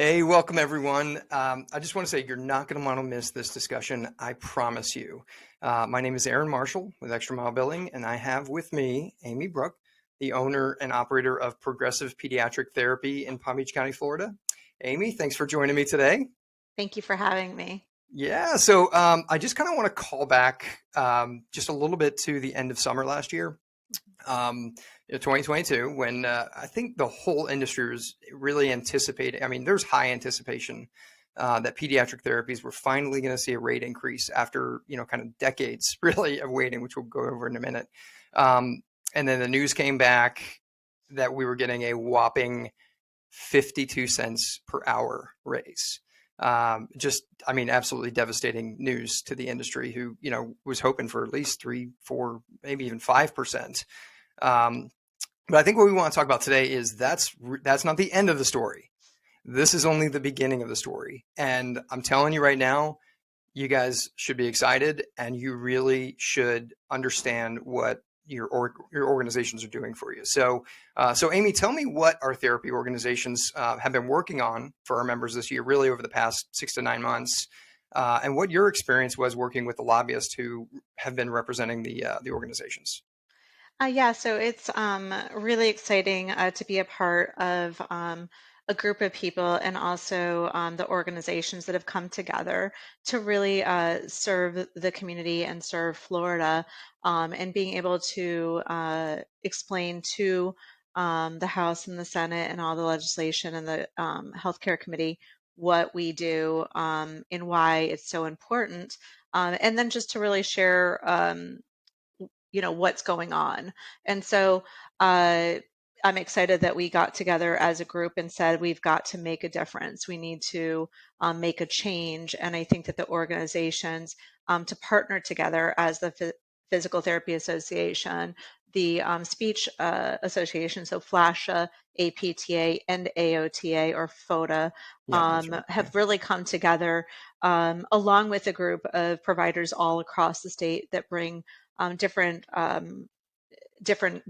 Hey, welcome everyone. I just want to say you're not going to want to miss this discussion. I promise you. My name is Aaron Marshall with Extra Mile Billing, and I have with me Amy Brook, the owner and operator of Progressive Pediatric Therapy in Palm Beach County, Florida. Amy, thanks for joining me today. Thank you for having me. Yeah, so I just kind of want to call back just a little bit to the end of summer last year. 2022, when I think the whole industry was really anticipating. I mean, there's high anticipation that pediatric therapies were finally going to see a rate increase after, kind of decades really of waiting, which we'll go over in a minute. And then the news came back that we were getting a whopping 52 cents per hour raise. I mean, absolutely devastating news to the industry who, was hoping for at least 3, 4, maybe even 5%. But I think what we want to talk about today is that's not the end of the story. This is only the beginning of the story. And I'm telling you right now, you guys should be excited and you really should understand what your organizations are doing for you. So Amy, tell me what our therapy organizations have been working on for our members this year, really over the past 6 to 9 months, and what your experience was working with the lobbyists who have been representing the organizations. Yeah, so it's really exciting to be a part of a group of people and also the organizations that have come together to really serve the community and serve Florida, and being able to explain to the House and the Senate and all the legislation and the Healthcare Committee what we do, and why it's so important. And then just to really share what's going on. And so I'm excited that we got together as a group and said we've got to make a difference. We need to make a change. And I think that the organizations to partner together as the Physical Therapy Association, the Speech Association, so FLASHA, APTA, and AOTA or FOTA, Yeah, that's right. Yeah. have really come together along with a group of providers all across the state that bring different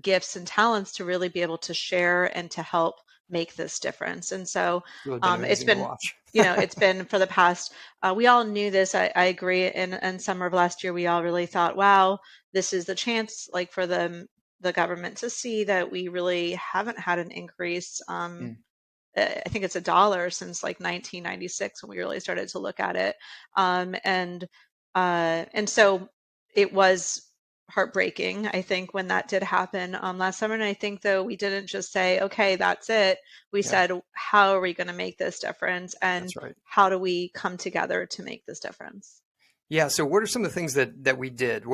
gifts and talents to really be able to share and to help make this difference. And so It's really been it's amazing to been, watch. it's been for the past, we all knew this. I agree. In summer of last year, we all really thought, wow, this is the chance like for the government to see that we really haven't had an increase. Mm, I think it's $1 since like 1996 when we really started to look at it. And so it was heartbreaking, I think, when that did happen last summer. And I think, though, we didn't just say, okay, that's it. We yeah, said, how are we going to make this difference? And that's right. how do we come together to make this difference? Yeah. So what are some of the things that we did?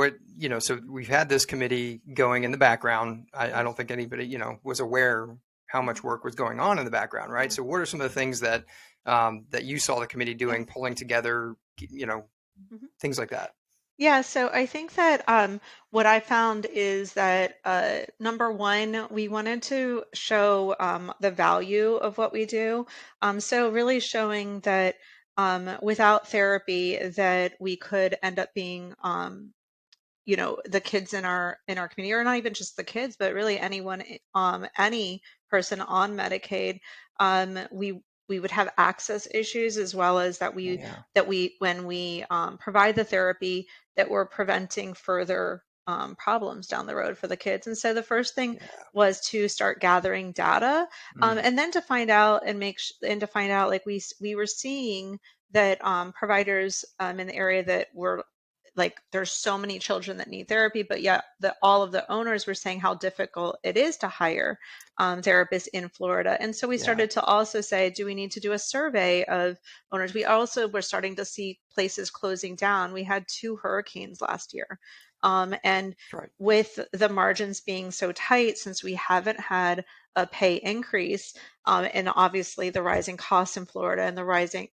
So we've had this committee going in the background. I don't think anybody, was aware how much work was going on in the background, right? Yeah. So what are some of the things that that you saw the committee Yeah. doing, pulling together, Mhm. things like that? Yeah, so I think that what I found is that number one, we wanted to show the value of what we do. So really showing that without therapy, that we could end up being, the kids in our community, or not even just the kids, but really anyone, any person on Medicaid, we would have access issues, as well as that Oh, we yeah. that we when we provide the therapy, that we're preventing further problems down the road for the kids. And so the first thing Yeah. was to start gathering data, Mm, and then to find out and to find out, like we were seeing that providers in the area that were like, there's so many children that need therapy, but yet all of the owners were saying how difficult it is to hire therapists in Florida. And so we yeah. started to also say, do we need to do a survey of owners? We also were starting to see places closing down. We had 2 hurricanes last year. And That's right. with the margins being so tight, since we haven't had a pay increase, and obviously the rising costs in Florida and the rising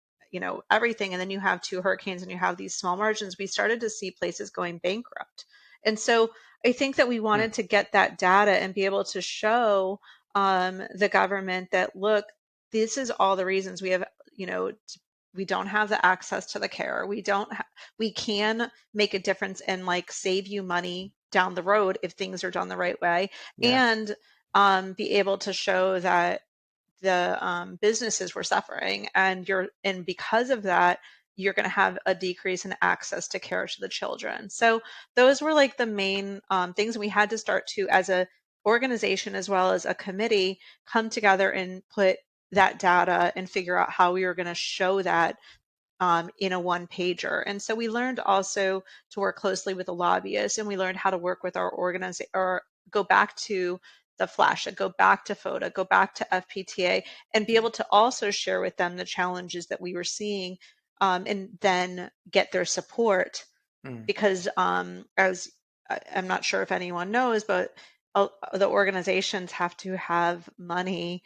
everything, and then you have 2 hurricanes and you have these small margins, we started to see places going bankrupt. And so I think that we Mm, wanted to get that data and be able to show the government that, look, this is all the reasons we have, we don't have the access to the care. We can make a difference and like save you money down the road if things are done the right way, yeah. and be able to show that the businesses were suffering, and because of that, you're going to have a decrease in access to care to the children. So those were like the main things we had to start to, as a organization as well as a committee, come together and put that data and figure out how we were going to show that in a one pager. And so we learned also to work closely with the lobbyists, and we learned how to work with our organization, or go back to the FLASHA, go back to FODA, go back to FPTA, and be able to also share with them the challenges that we were seeing, and then get their support. Mm. Because as I'm not sure if anyone knows, but the organizations have to have money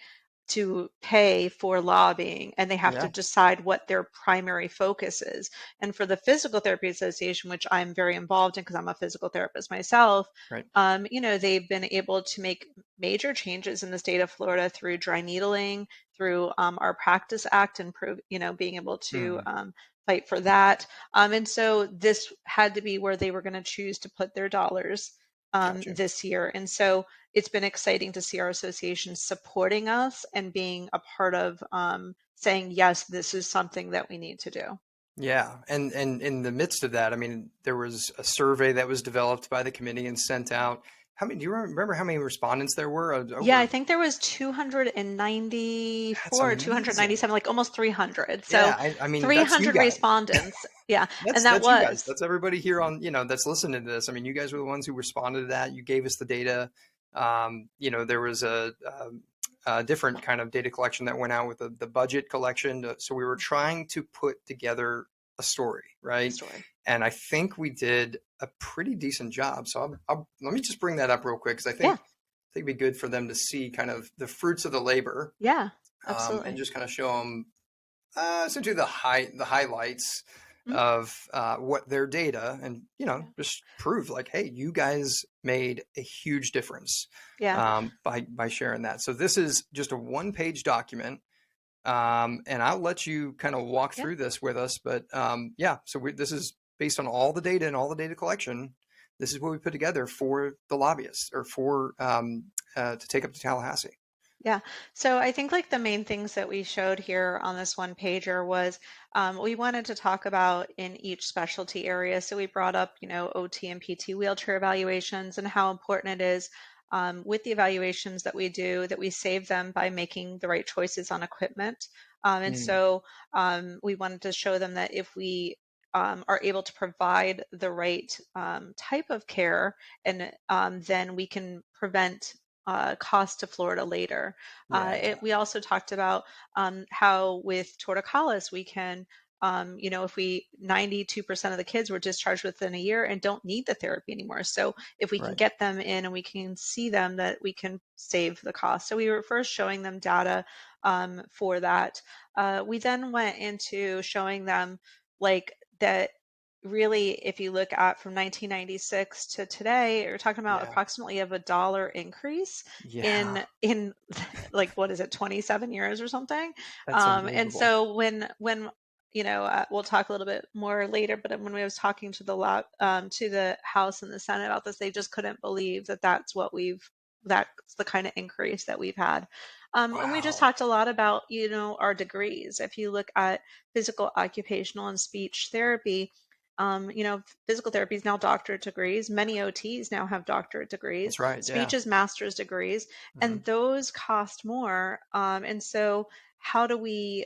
to pay for lobbying, and they have to Yeah. decide what their primary focus is. And for the Physical Therapy Association, which I'm very involved in because I'm a physical therapist myself, Right. they've been able to make major changes in the state of Florida through dry needling, through our Practice Act, and being able to Mm. fight for that. And so this had to be where they were going to choose to put their dollars Gotcha. this year. And so it's been exciting to see our association supporting us and being a part of saying, yes, this is something that we need to do. Yeah, and in the midst of that, I mean, there was a survey that was developed by the committee and sent out. How many? Do you remember how many respondents there were? Yeah, I Over. think there was That's 294 or amazing. 297, like almost 300. So Yeah, I mean, that's you 300 guys. respondents. Yeah, and That's that you guys. was, That's everybody here on, that's listening to this. I mean, you guys were the ones who responded to that. You gave us the data. There was a different kind of data collection that went out with the budget collection. So we were trying to put together a story, a right? story. And I think we did a pretty decent job. So let me just bring that up real quick because Yeah, it'd be good for them to see kind of the fruits of the labor, yeah, and absolutely. just kind of show them essentially the highlights Mhm. of what their data, and Yeah, just prove like, hey, you guys made a huge difference yeah, by sharing that. So this is just a one-page document, and I'll let you kind of walk yeah. through this with us. But yeah, so this is based on all the data and all the data collection. This is what we put together for the lobbyists, or for to take up to Tallahassee. Yeah. So I think like the main things that we showed here on this one pager was we wanted to talk about in each specialty area. So we brought up, OT and PT wheelchair evaluations and how important it is with the evaluations that we do, that we save them by making the right choices on equipment. And Mm, so we wanted to show them that if we are able to provide the right type of care, and then we can prevent cost to Florida later. yeah, We also talked about how with torticollis we can, if we 92% of the kids were discharged within a year and don't need the therapy anymore. So if we can right. get them in and we can see them, that we can save the cost. So we were first showing them data for that. We then went into showing them like that really, if you look at from 1996 to today, you're talking about Yeah, approximately of $1 increase yeah, in like, what is it, 27 years or something. that's And unbelievable. so when we'll talk a little bit more later, but when we was talking to to the House and the Senate about this, they just couldn't believe that that's the kind of increase that we've had. And we just Wow. talked a lot about, our degrees. If you look at physical, occupational, and speech therapy, physical therapy is now doctorate degrees. Many OTs now have doctorate degrees. That's right. Yeah. Speech is master's degrees, Hmm. and those cost more. And so, how do we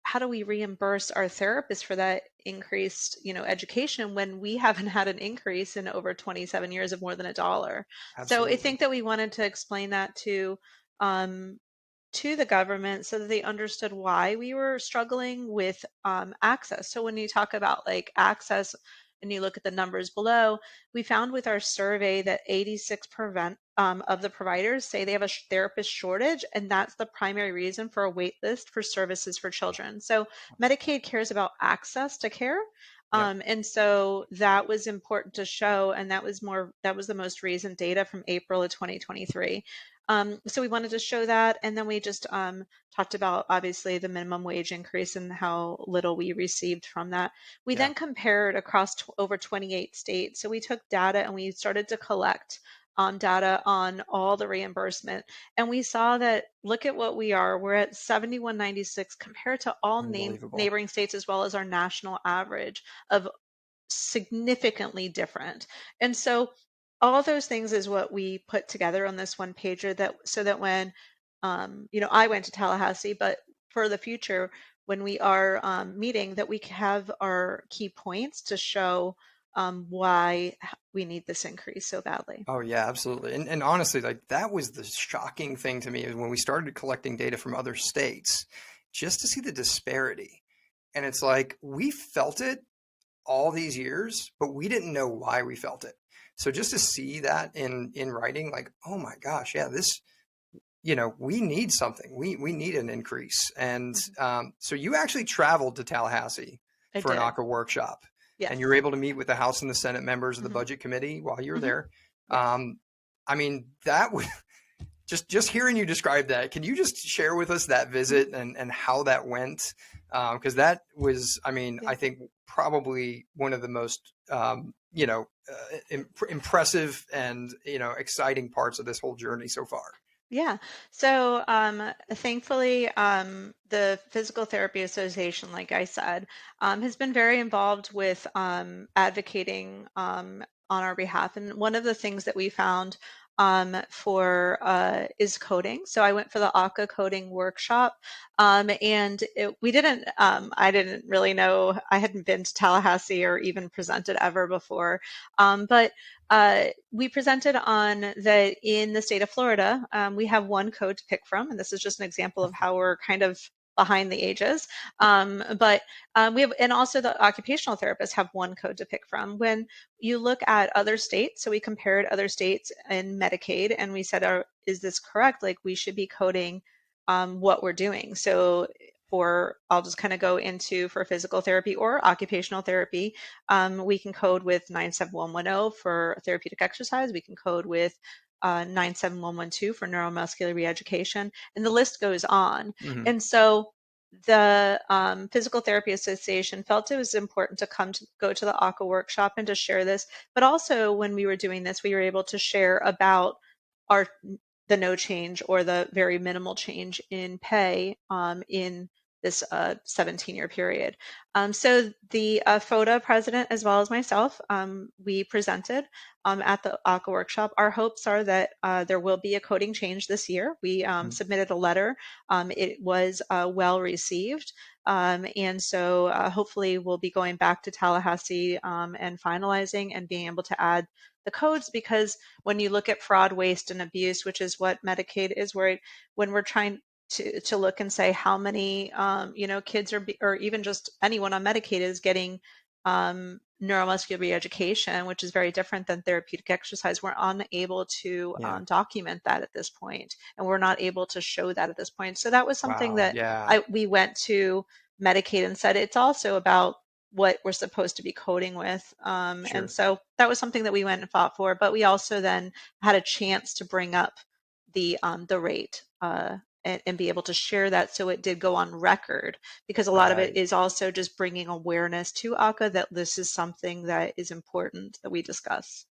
reimburse our therapists for that increased, education, when we haven't had an increase in over 27 years of more than $1? So I Absolutely. think that we wanted to explain that um, to the government so that they understood why we were struggling with access. So when you talk about like access and you look at the numbers below, we found with our survey that 86% of the providers say they have a therapist shortage, and that's the primary reason for a wait list for services for children. So Medicaid cares about access to care. Yep. And so that was important to show, and that was the most recent data from April of 2023. So we wanted to show that, and then we just talked about obviously the minimum wage increase and how little we received from that. We Yeah. then compared across over 28 states. So we took data and we started to collect data on all the reimbursement, and we saw that look at what we are. We're at 71.96 compared to all Unbelievable. neighboring states as well as our national average of significantly different. And so all those things is what we put together on this one pager that so that when I went to Tallahassee, but for the future, when we are meeting, that we have our key points to show why we need this increase so badly. Oh yeah, absolutely. And honestly, like that was the shocking thing to me is when we started collecting data from other states, just to see the disparity. And it's like we felt it all these years, but we didn't know why we felt it. So just to see that in writing, like, oh my gosh, yeah, this, we need something. We need an increase. And Mhm. so you actually traveled to Tallahassee I for an did. ACA workshop, and you were Yes. able to meet with the House and the Senate members of the Hmm. Budget Committee while you were Hmm. there. Yes. I mean, that was just hearing you describe that. Can you just share with us that Hmm. visit and how that went? Because that was, I mean, Yeah. I think probably one of the most impressive and exciting parts of this whole journey so far. Yeah. So, thankfully, the Physical Therapy Association, like I said, has been very involved with advocating on our behalf. And one of the things that we found for is coding. So I went for the ACA coding workshop, and I didn't really know, I hadn't been to Tallahassee or even presented ever before, but we presented on that in the state of Florida, we have one code to pick from, and this is just an example of how we're kind of behind the ages. But we have, and also the occupational therapists have one code to pick from. When you look at other states, so we compared other states in Medicaid, and we said, is this correct? Like we should be coding what we're doing. So I'll just kind of go into for physical therapy or occupational therapy, we can code with 97110 for therapeutic exercise. We can code with 97112 for neuromuscular reeducation, and the list goes on. Hmm. And so the Physical Therapy Association felt it was important to go to the ACA workshop and to share this. But also, when we were doing this, we were able to share about our the no change or the very minimal change in pay in this 17-year period. So the FODA president, as well as myself, we presented at the ACA workshop. Our hopes are that there will be a coding change this year. We submitted a letter. It was well received. And so hopefully we'll be going back to Tallahassee and finalizing and being able to add the codes, because when you look at fraud, waste, and abuse, which is what Medicaid is, where when we're trying to look and say how many kids or even just anyone on Medicaid is getting neuromuscular reeducation, which is very different than therapeutic exercise. We're unable to Yeah. document that at this point, and we're not able to show that at this point. So that was something Wow. that Yeah. we went to Medicaid and said it's also about what we're supposed to be coding with. And Sure. so that was something that we went and fought for. But we also then had a chance to bring up the rate and be able to share that, so it did go on record, because a lot of it Right. is also just bringing awareness to ACA that this is something that is important that we discuss.